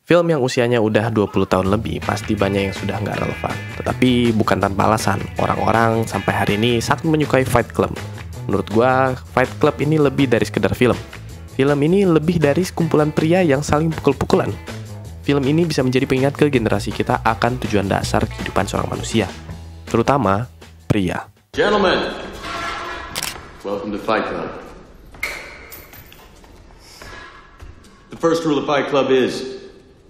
Film yang usianya udah 20 tahun lebih pasti banyak yang sudah nggak relevan. Tetapi bukan tanpa alasan, orang-orang sampai hari ini sangat menyukai Fight Club. Menurut gua, Fight Club ini lebih dari sekedar film. Film ini lebih dari sekumpulan pria yang saling pukul-pukulan. Film ini bisa menjadi pengingat ke generasi kita akan tujuan dasar kehidupan seorang manusia, terutama pria. Gentlemen, welcome to Fight Club. The first rule of Fight Club is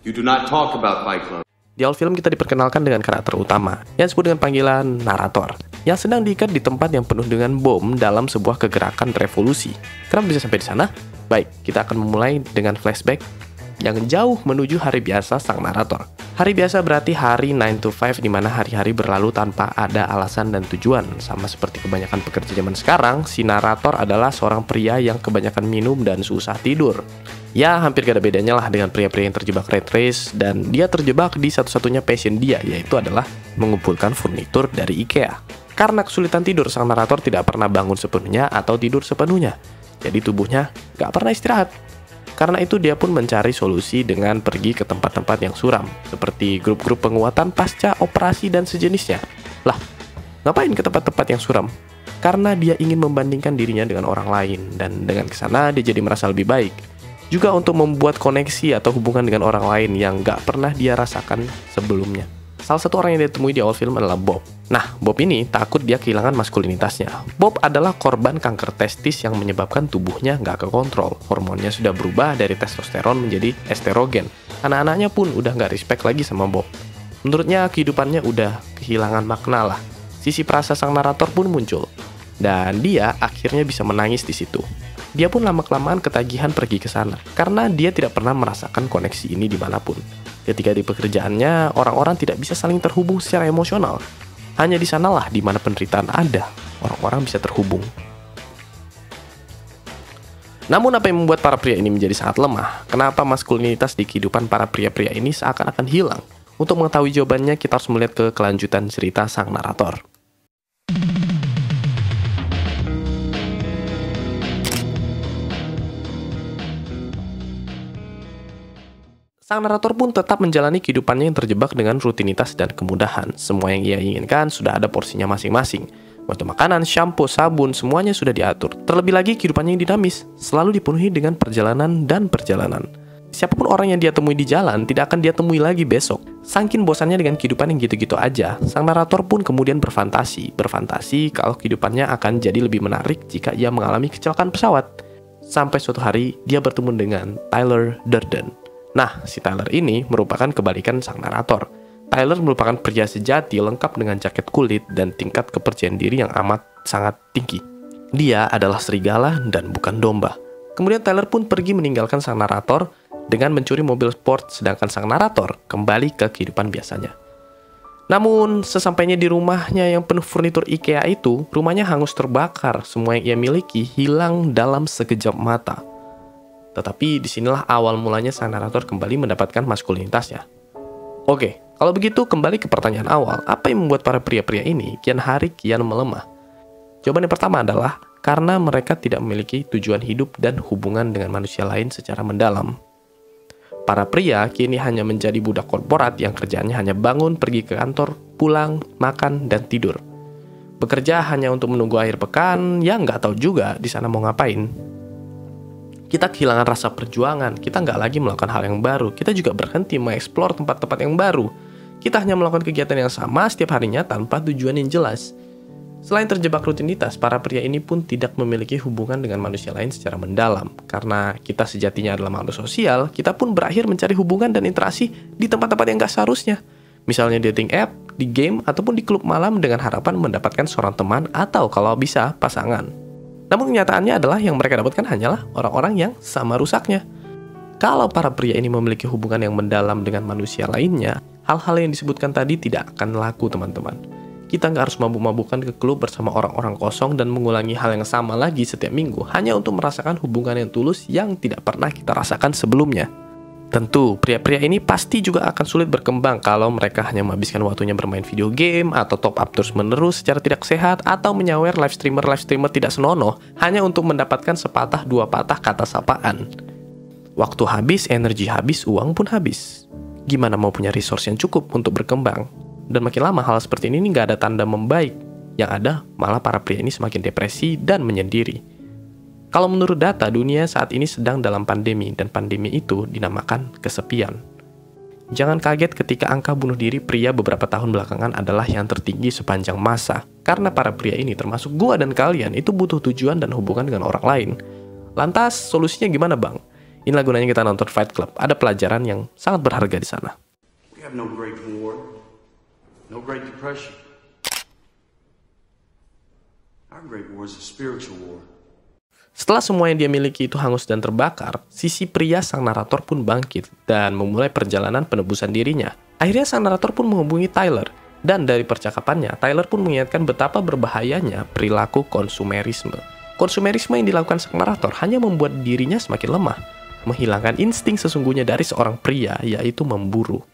you do not talk about Fight Club. Di awal film kita diperkenalkan dengan karakter utama yang disebut dengan panggilan narator yang sedang diikat di tempat yang penuh dengan bom dalam sebuah kegerakan revolusi. Kenapa bisa sampai di sana? Baik, kita akan memulai dengan flashback yang jauh menuju hari biasa sang narator. Hari biasa berarti hari 9 to 5 di mana hari-hari berlalu tanpa ada alasan dan tujuan. Sama seperti kebanyakan pekerja zaman sekarang, si narator adalah seorang pria yang kebanyakan minum dan susah tidur. Ya, hampir gak ada bedanya lah dengan pria-pria yang terjebak rat race, dan dia terjebak di satu-satunya passion dia, yaitu adalah mengumpulkan furnitur dari IKEA. Karena kesulitan tidur, sang narator tidak pernah bangun sepenuhnya atau tidur sepenuhnya. Jadi tubuhnya gak pernah istirahat. Karena itu dia pun mencari solusi dengan pergi ke tempat-tempat yang suram, seperti grup-grup penguatan pasca operasi dan sejenisnya. Lah, ngapain ke tempat-tempat yang suram? Karena dia ingin membandingkan dirinya dengan orang lain, dan dengan kesana dia jadi merasa lebih baik. Juga untuk membuat koneksi atau hubungan dengan orang lain yang gak pernah dia rasakan sebelumnya. Salah satu orang yang ditemui di awal film adalah Bob. Nah, Bob ini takut dia kehilangan maskulinitasnya. Bob adalah korban kanker testis yang menyebabkan tubuhnya gak kekontrol. Hormonnya sudah berubah dari testosteron menjadi estrogen. Anak-anaknya pun udah gak respect lagi sama Bob. Menurutnya kehidupannya udah kehilangan makna lah. Sisi perasa sang narator pun muncul. Dan dia akhirnya bisa menangis di situ. Dia pun lama-kelamaan ketagihan pergi ke sana, karena dia tidak pernah merasakan koneksi ini dimanapun. Ketika di pekerjaannya, orang-orang tidak bisa saling terhubung secara emosional. Hanya di sanalah di mana penderitaan ada, orang-orang bisa terhubung. Namun apa yang membuat para pria ini menjadi sangat lemah? Kenapa maskulinitas di kehidupan para pria-pria ini seakan-akan hilang? Untuk mengetahui jawabannya, kita harus melihat ke kelanjutan cerita sang narator. Sang narator pun tetap menjalani kehidupannya yang terjebak dengan rutinitas dan kemudahan. Semua yang ia inginkan sudah ada porsinya masing-masing. Waktu makanan, shampoo, sabun, semuanya sudah diatur. Terlebih lagi kehidupannya yang dinamis, selalu dipenuhi dengan perjalanan dan perjalanan. Siapapun orang yang dia temui di jalan, tidak akan dia temui lagi besok. Saking bosannya dengan kehidupan yang gitu-gitu aja, sang narator pun kemudian berfantasi kalau kehidupannya akan jadi lebih menarik jika ia mengalami kecelakaan pesawat. Sampai suatu hari, dia bertemu dengan Tyler Durden. Nah, si Tyler ini merupakan kebalikan sang narator. Tyler merupakan pria sejati lengkap dengan jaket kulit dan tingkat kepercayaan diri yang amat sangat tinggi. Dia adalah serigala dan bukan domba. Kemudian Tyler pun pergi meninggalkan sang narator dengan mencuri mobil sport, sedangkan sang narator kembali ke kehidupan biasanya. Namun, sesampainya di rumahnya yang penuh furnitur IKEA itu, rumahnya hangus terbakar, semua yang ia miliki hilang dalam sekejap mata. Tetapi disinilah awal mulanya sang narator kembali mendapatkan maskulinitasnya. Oke, kalau begitu kembali ke pertanyaan awal, apa yang membuat para pria-pria ini kian hari kian melemah? Jawaban yang pertama adalah karena mereka tidak memiliki tujuan hidup dan hubungan dengan manusia lain secara mendalam. Para pria kini hanya menjadi budak korporat yang kerjaannya hanya bangun, pergi ke kantor, pulang, makan, dan tidur. Bekerja hanya untuk menunggu akhir pekan, ya nggak tahu juga di sana mau ngapain. Kita kehilangan rasa perjuangan, kita nggak lagi melakukan hal yang baru, kita juga berhenti mengeksplor tempat-tempat yang baru. Kita hanya melakukan kegiatan yang sama setiap harinya tanpa tujuan yang jelas. Selain terjebak rutinitas, para pria ini pun tidak memiliki hubungan dengan manusia lain secara mendalam. Karena kita sejatinya adalah makhluk sosial, kita pun berakhir mencari hubungan dan interaksi di tempat-tempat yang nggak seharusnya. Misalnya dating app, di game, ataupun di klub malam dengan harapan mendapatkan seorang teman atau kalau bisa pasangan. Namun kenyataannya adalah yang mereka dapatkan hanyalah orang-orang yang sama rusaknya. Kalau para pria ini memiliki hubungan yang mendalam dengan manusia lainnya, hal-hal yang disebutkan tadi tidak akan laku, teman-teman. Kita nggak harus mabuk-mabukan ke klub bersama orang-orang kosong dan mengulangi hal yang sama lagi setiap minggu hanya untuk merasakan hubungan yang tulus yang tidak pernah kita rasakan sebelumnya. Tentu, pria-pria ini pasti juga akan sulit berkembang kalau mereka hanya menghabiskan waktunya bermain video game atau top up terus-menerus secara tidak sehat atau menyawer live streamer tidak senonoh hanya untuk mendapatkan sepatah dua patah kata sapaan. Waktu habis, energi habis, uang pun habis. Gimana mau punya resource yang cukup untuk berkembang? Dan makin lama hal seperti ini nggak ada tanda membaik. Yang ada, malah para pria ini semakin depresi dan menyendiri. Kalau menurut data, dunia saat ini sedang dalam pandemi, dan pandemi itu dinamakan kesepian. Jangan kaget ketika angka bunuh diri pria beberapa tahun belakangan adalah yang tertinggi sepanjang masa. Karena para pria ini, termasuk gua dan kalian, itu butuh tujuan dan hubungan dengan orang lain. Lantas, solusinya gimana bang? Inilah gunanya kita nonton Fight Club. Ada pelajaran yang sangat berharga di sana. We have no Great War, no Great Depression. Our Great War is a spiritual war. Setelah semua yang dia miliki itu hangus dan terbakar, sisi pria sang narator pun bangkit dan memulai perjalanan penebusan dirinya. Akhirnya sang narator pun menghubungi Tyler. Dan dari percakapannya, Tyler pun mengingatkan betapa berbahayanya perilaku konsumerisme. Konsumerisme yang dilakukan sang narator hanya membuat dirinya semakin lemah, menghilangkan insting sesungguhnya dari seorang pria, yaitu memburu.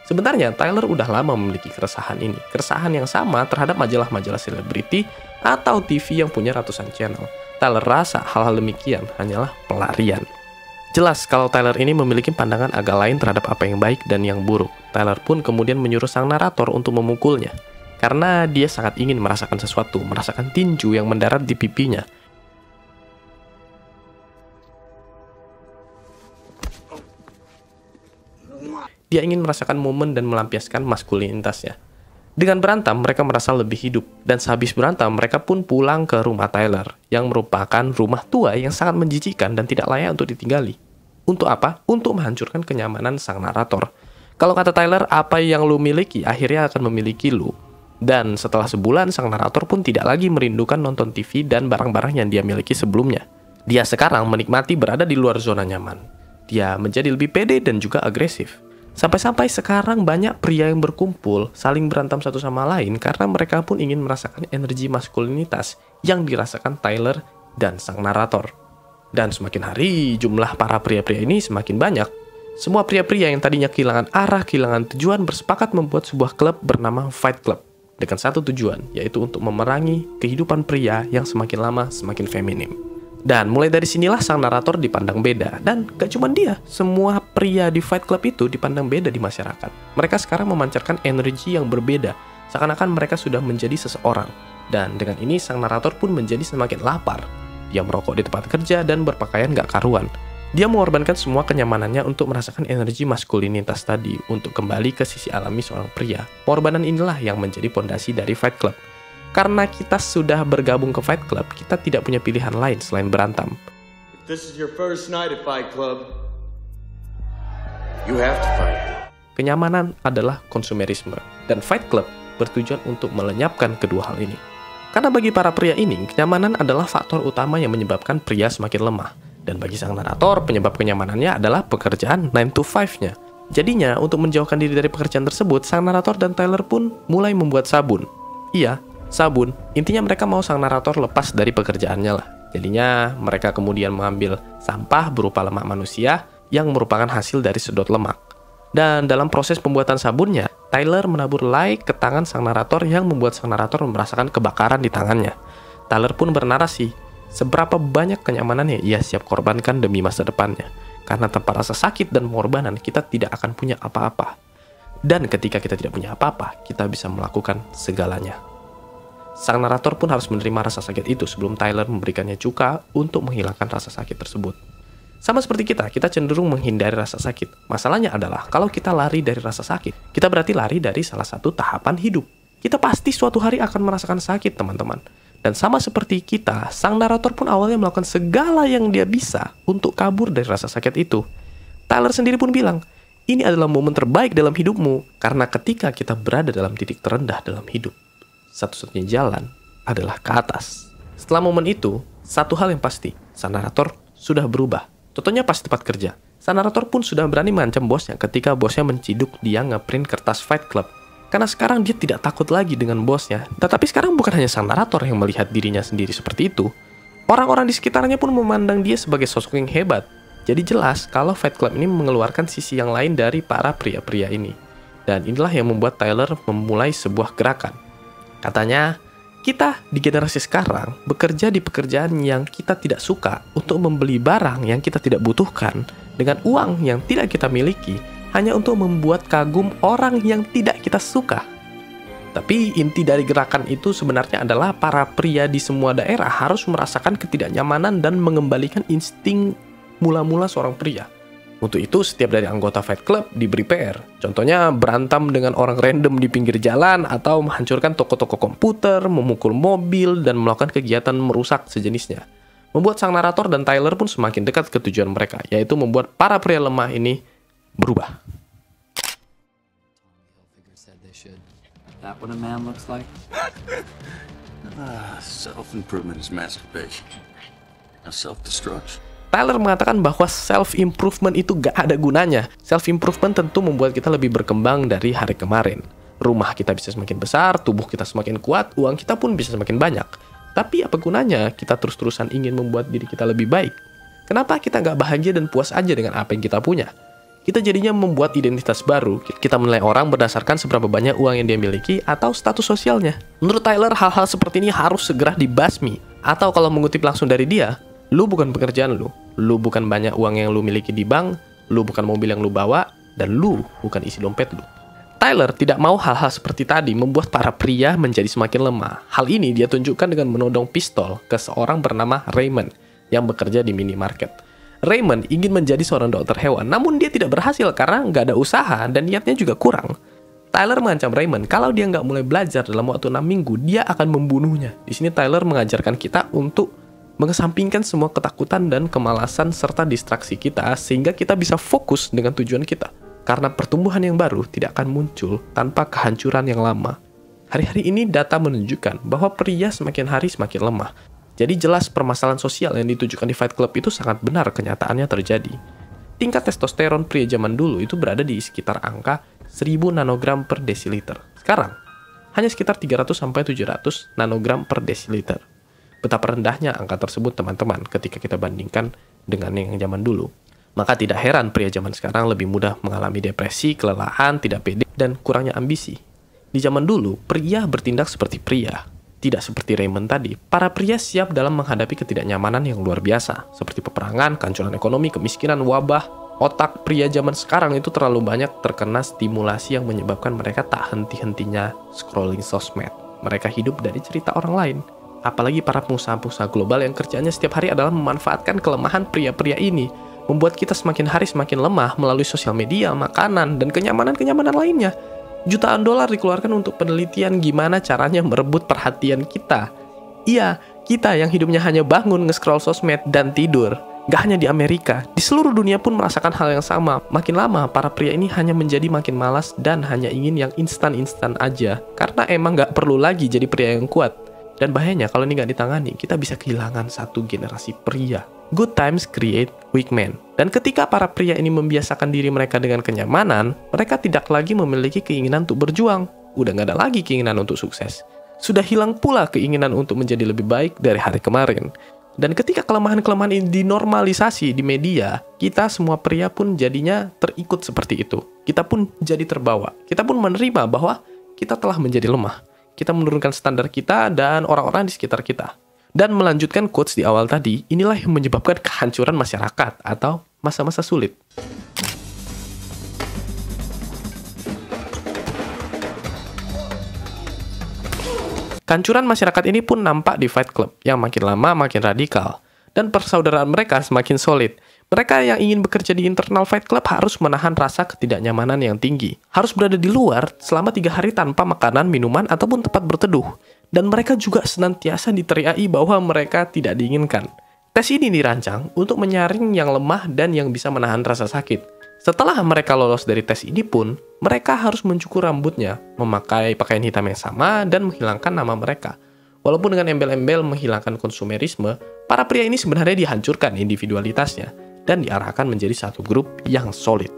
Sebenarnya, Tyler udah lama memiliki keresahan ini. Keresahan yang sama terhadap majalah-majalah selebriti atau TV yang punya ratusan channel. Tyler rasa hal-hal demikian hanyalah pelarian. Jelas kalau Tyler ini memiliki pandangan agak lain terhadap apa yang baik dan yang buruk. Tyler pun kemudian menyuruh sang narator untuk memukulnya. Karena dia sangat ingin merasakan sesuatu, merasakan tinju yang mendarat di pipinya. Dia ingin merasakan momen dan melampiaskan maskulinitasnya. Dengan berantem, mereka merasa lebih hidup. Dan sehabis berantem, mereka pun pulang ke rumah Tyler, yang merupakan rumah tua yang sangat menjijikkan dan tidak layak untuk ditinggali. Untuk apa? Untuk menghancurkan kenyamanan sang narator. Kalau kata Tyler, apa yang lu miliki akhirnya akan memiliki lu. Dan setelah sebulan, sang narator pun tidak lagi merindukan nonton TV dan barang-barang yang dia miliki sebelumnya. Dia sekarang menikmati berada di luar zona nyaman. Dia menjadi lebih pede dan juga agresif. Sampai-sampai sekarang banyak pria yang berkumpul saling berantem satu sama lain karena mereka pun ingin merasakan energi maskulinitas yang dirasakan Tyler dan sang narator. Dan semakin hari jumlah para pria-pria ini semakin banyak. Semua pria-pria yang tadinya kehilangan arah, kehilangan tujuan bersepakat membuat sebuah klub bernama Fight Club. Dengan satu tujuan, yaitu untuk memerangi kehidupan pria yang semakin lama semakin feminim. Dan mulai dari sinilah sang narator dipandang beda. Dan gak cuma dia, semua pria di Fight Club itu dipandang beda di masyarakat. Mereka sekarang memancarkan energi yang berbeda, seakan-akan mereka sudah menjadi seseorang. Dan dengan ini sang narator pun menjadi semakin lapar. Dia merokok di tempat kerja dan berpakaian gak karuan. Dia mengorbankan semua kenyamanannya untuk merasakan energi maskulinitas tadi, untuk kembali ke sisi alami seorang pria. Pengorbanan inilah yang menjadi pondasi dari Fight Club. Karena kita sudah bergabung ke Fight Club, kita tidak punya pilihan lain selain berantem. If this is your first night at Fight Club, you have to fight. Kenyamanan adalah konsumerisme, dan Fight Club bertujuan untuk melenyapkan kedua hal ini. Karena bagi para pria ini, kenyamanan adalah faktor utama yang menyebabkan pria semakin lemah. Dan bagi sang narator, penyebab kenyamanannya adalah pekerjaan 9 to 5-nya. Jadinya, untuk menjauhkan diri dari pekerjaan tersebut, sang narator dan Tyler pun mulai membuat sabun. Iya, sabun. Intinya mereka mau sang narator lepas dari pekerjaannya lah. Jadinya mereka kemudian mengambil sampah berupa lemak manusia yang merupakan hasil dari sedot lemak. Dan dalam proses pembuatan sabunnya, Tyler menabur lye ke tangan sang narator yang membuat sang narator merasakan kebakaran di tangannya. Tyler pun bernarasi seberapa banyak kenyamanan yang ia siap korbankan demi masa depannya. Karena tanpa rasa sakit dan pengorbanan, kita tidak akan punya apa-apa. Dan ketika kita tidak punya apa-apa, kita bisa melakukan segalanya. Sang narator pun harus menerima rasa sakit itu sebelum Tyler memberikannya cuka untuk menghilangkan rasa sakit tersebut. Sama seperti kita cenderung menghindari rasa sakit. Masalahnya adalah kalau kita lari dari rasa sakit, kita berarti lari dari salah satu tahapan hidup. Kita pasti suatu hari akan merasakan sakit, teman-teman. Dan sama seperti kita, sang narator pun awalnya melakukan segala yang dia bisa untuk kabur dari rasa sakit itu. Tyler sendiri pun bilang, ini adalah momen terbaik dalam hidupmu, karena ketika kita berada dalam titik terendah dalam hidup, satu-satunya jalan adalah ke atas. Setelah momen itu, satu hal yang pasti, sang narator sudah berubah. Contohnya pas tempat kerja, sang narator pun sudah berani mengancam bosnya ketika bosnya menciduk dia ngeprint kertas Fight Club. Karena sekarang dia tidak takut lagi dengan bosnya. Tetapi sekarang bukan hanya sang narator yang melihat dirinya sendiri seperti itu. Orang-orang di sekitarnya pun memandang dia sebagai sosok yang hebat. Jadi jelas kalau Fight Club ini mengeluarkan sisi yang lain dari para pria-pria ini. Dan inilah yang membuat Tyler memulai sebuah gerakan. Katanya, kita di generasi sekarang bekerja di pekerjaan yang kita tidak suka untuk membeli barang yang kita tidak butuhkan dengan uang yang tidak kita miliki hanya untuk membuat kagum orang yang tidak kita suka. Tapi inti dari gerakan itu sebenarnya adalah para pria di semua daerah harus merasakan ketidaknyamanan dan mengembalikan insting mula-mula seorang pria. Untuk itu, setiap dari anggota Fight Club diberi PR. Contohnya, berantem dengan orang random di pinggir jalan, atau menghancurkan toko-toko komputer, memukul mobil, dan melakukan kegiatan merusak sejenisnya. Membuat sang narator dan Tyler pun semakin dekat ke tujuan mereka, yaitu membuat para pria lemah ini berubah. That what a man looks like? Self-improvement is masturbation. Now self-destruction. Tyler mengatakan bahwa self-improvement itu gak ada gunanya. Self-improvement tentu membuat kita lebih berkembang dari hari kemarin. Rumah kita bisa semakin besar, tubuh kita semakin kuat, uang kita pun bisa semakin banyak. Tapi apa gunanya kita terus-terusan ingin membuat diri kita lebih baik? Kenapa kita gak bahagia dan puas aja dengan apa yang kita punya? Kita jadinya membuat identitas baru. Kita menilai orang berdasarkan seberapa banyak uang yang dia miliki atau status sosialnya. Menurut Tyler, hal-hal seperti ini harus segera dibasmi. Atau kalau mengutip langsung dari dia, lu bukan pekerjaan lu bukan banyak uang yang lu miliki di bank, lu bukan mobil yang lu bawa, dan lu bukan isi dompet lu. Tyler tidak mau hal-hal seperti tadi membuat para pria menjadi semakin lemah. Hal ini dia tunjukkan dengan menodong pistol ke seorang bernama Raymond yang bekerja di minimarket. Raymond ingin menjadi seorang dokter hewan, namun dia tidak berhasil karena nggak ada usaha dan niatnya juga kurang. Tyler mengancam Raymond kalau dia nggak mulai belajar dalam waktu 6 minggu, dia akan membunuhnya. Di sini Tyler mengajarkan kita untuk mengesampingkan semua ketakutan dan kemalasan serta distraksi kita sehingga kita bisa fokus dengan tujuan kita. Karena pertumbuhan yang baru tidak akan muncul tanpa kehancuran yang lama. Hari-hari ini data menunjukkan bahwa pria semakin hari semakin lemah. Jadi jelas permasalahan sosial yang ditujukan di Fight Club itu sangat benar kenyataannya terjadi. Tingkat testosteron pria zaman dulu itu berada di sekitar angka 1000 nanogram per desiliter. Sekarang, hanya sekitar 300-700 nanogram per desiliter. Betapa rendahnya angka tersebut teman-teman ketika kita bandingkan dengan yang zaman dulu. Maka tidak heran pria zaman sekarang lebih mudah mengalami depresi, kelelahan, tidak pede, dan kurangnya ambisi. Di zaman dulu, pria bertindak seperti pria. Tidak seperti Raymond tadi, para pria siap dalam menghadapi ketidaknyamanan yang luar biasa, seperti peperangan, kehancuran ekonomi, kemiskinan, wabah. Otak pria zaman sekarang itu terlalu banyak terkena stimulasi yang menyebabkan mereka tak henti-hentinya scrolling sosmed. Mereka hidup dari cerita orang lain. Apalagi para pengusaha-pengusaha global yang kerjanya setiap hari adalah memanfaatkan kelemahan pria-pria ini, membuat kita semakin hari semakin lemah melalui sosial media, makanan, dan kenyamanan-kenyamanan lainnya. Jutaan dolar dikeluarkan untuk penelitian gimana caranya merebut perhatian kita. Iya, kita yang hidupnya hanya bangun, nge-scroll sosmed, dan tidur. Gak hanya di Amerika, di seluruh dunia pun merasakan hal yang sama. Makin lama, para pria ini hanya menjadi makin malas dan hanya ingin yang instan-instan aja. Karena emang gak perlu lagi jadi pria yang kuat. Dan bahayanya kalau ini gak ditangani, kita bisa kehilangan satu generasi pria. Good times create weak men. Dan ketika para pria ini membiasakan diri mereka dengan kenyamanan, mereka tidak lagi memiliki keinginan untuk berjuang. Udah gak ada lagi keinginan untuk sukses. Sudah hilang pula keinginan untuk menjadi lebih baik dari hari kemarin. Dan ketika kelemahan-kelemahan ini dinormalisasi di media, kita semua pria pun jadinya terikut seperti itu. Kita pun jadi terbawa. Kita pun menerima bahwa kita telah menjadi lemah. Kita menurunkan standar kita dan orang-orang di sekitar kita. Dan melanjutkan quotes di awal tadi, inilah yang menyebabkan kehancuran masyarakat atau masa-masa sulit. Kehancuran masyarakat ini pun nampak di Fight Club, yang makin lama makin radikal. Dan persaudaraan mereka semakin solid. Mereka yang ingin bekerja di internal Fight Club harus menahan rasa ketidaknyamanan yang tinggi. Harus berada di luar selama 3 hari tanpa makanan, minuman, ataupun tempat berteduh. Dan mereka juga senantiasa diteriaki bahwa mereka tidak diinginkan. Tes ini dirancang untuk menyaring yang lemah dan yang bisa menahan rasa sakit. Setelah mereka lolos dari tes ini pun, mereka harus mencukur rambutnya, memakai pakaian hitam yang sama, dan menghilangkan nama mereka. Walaupun dengan embel-embel menghilangkan konsumerisme, para pria ini sebenarnya dihancurkan individualitasnya dan diarahkan menjadi satu grup yang solid.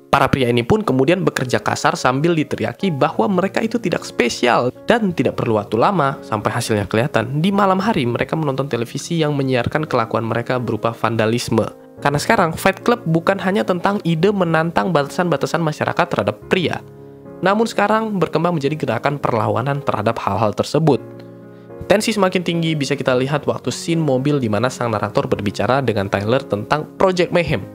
Para pria ini pun kemudian bekerja kasar sambil diteriaki bahwa mereka itu tidak spesial dan tidak perlu waktu lama sampai hasilnya kelihatan. Di malam hari mereka menonton televisi yang menyiarkan kelakuan mereka berupa vandalisme. Karena sekarang Fight Club bukan hanya tentang ide menantang batasan-batasan masyarakat terhadap pria. Namun sekarang berkembang menjadi gerakan perlawanan terhadap hal-hal tersebut. Tensi semakin tinggi bisa kita lihat waktu scene mobil di mana sang narator berbicara dengan Tyler tentang Project Mayhem.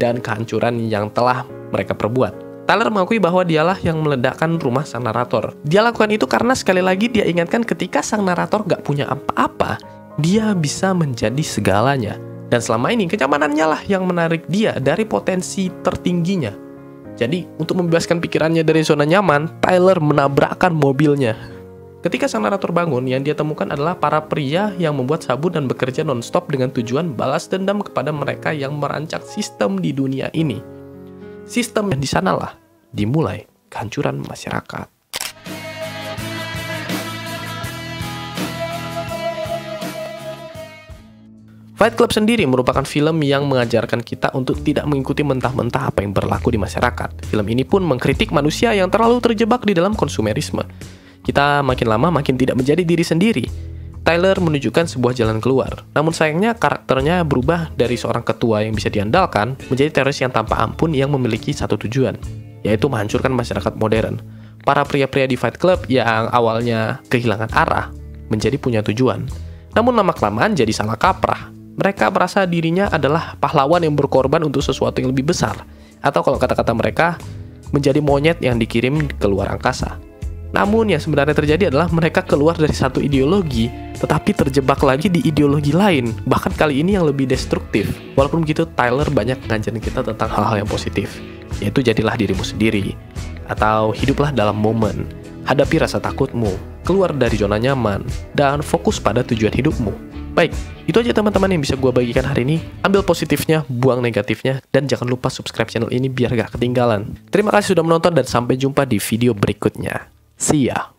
dan kehancuran yang telah mereka perbuat. Tyler mengakui bahwa dialah yang meledakkan rumah sang narator. Dia lakukan itu karena sekali lagi dia ingatkan ketika sang narator gak punya apa-apa, dia bisa menjadi segalanya. Dan selama ini kenyamanannya lah yang menarik dia dari potensi tertingginya. Jadi untuk membebaskan pikirannya dari zona nyaman, Tyler menabrakkan mobilnya. Ketika sang narator bangun, yang dia temukan adalah para pria yang membuat sabun dan bekerja non-stop dengan tujuan balas dendam kepada mereka yang merancang sistem di dunia ini. Sistem yang di sanalah dimulai kehancuran masyarakat. Fight Club sendiri merupakan film yang mengajarkan kita untuk tidak mengikuti mentah-mentah apa yang berlaku di masyarakat. Film ini pun mengkritik manusia yang terlalu terjebak di dalam konsumerisme. Kita makin lama makin tidak menjadi diri sendiri. Tyler menunjukkan sebuah jalan keluar. Namun sayangnya karakternya berubah dari seorang ketua yang bisa diandalkan menjadi teroris yang tanpa ampun yang memiliki satu tujuan, yaitu menghancurkan masyarakat modern. Para pria-pria di Fight Club yang awalnya kehilangan arah menjadi punya tujuan. Namun lama-kelamaan jadi salah kaprah. Mereka merasa dirinya adalah pahlawan yang berkorban untuk sesuatu yang lebih besar. Atau kalau kata-kata mereka, menjadi monyet yang dikirim ke luar angkasa. Namun yang sebenarnya terjadi adalah mereka keluar dari satu ideologi, tetapi terjebak lagi di ideologi lain, bahkan kali ini yang lebih destruktif. Walaupun begitu, Tyler banyak ngajarin kita tentang hal-hal yang positif, yaitu jadilah dirimu sendiri, atau hiduplah dalam momen, hadapi rasa takutmu, keluar dari zona nyaman, dan fokus pada tujuan hidupmu. Baik, itu aja teman-teman yang bisa gue bagikan hari ini. Ambil positifnya, buang negatifnya, dan jangan lupa subscribe channel ini biar gak ketinggalan. Terima kasih sudah menonton dan sampai jumpa di video berikutnya. See ya!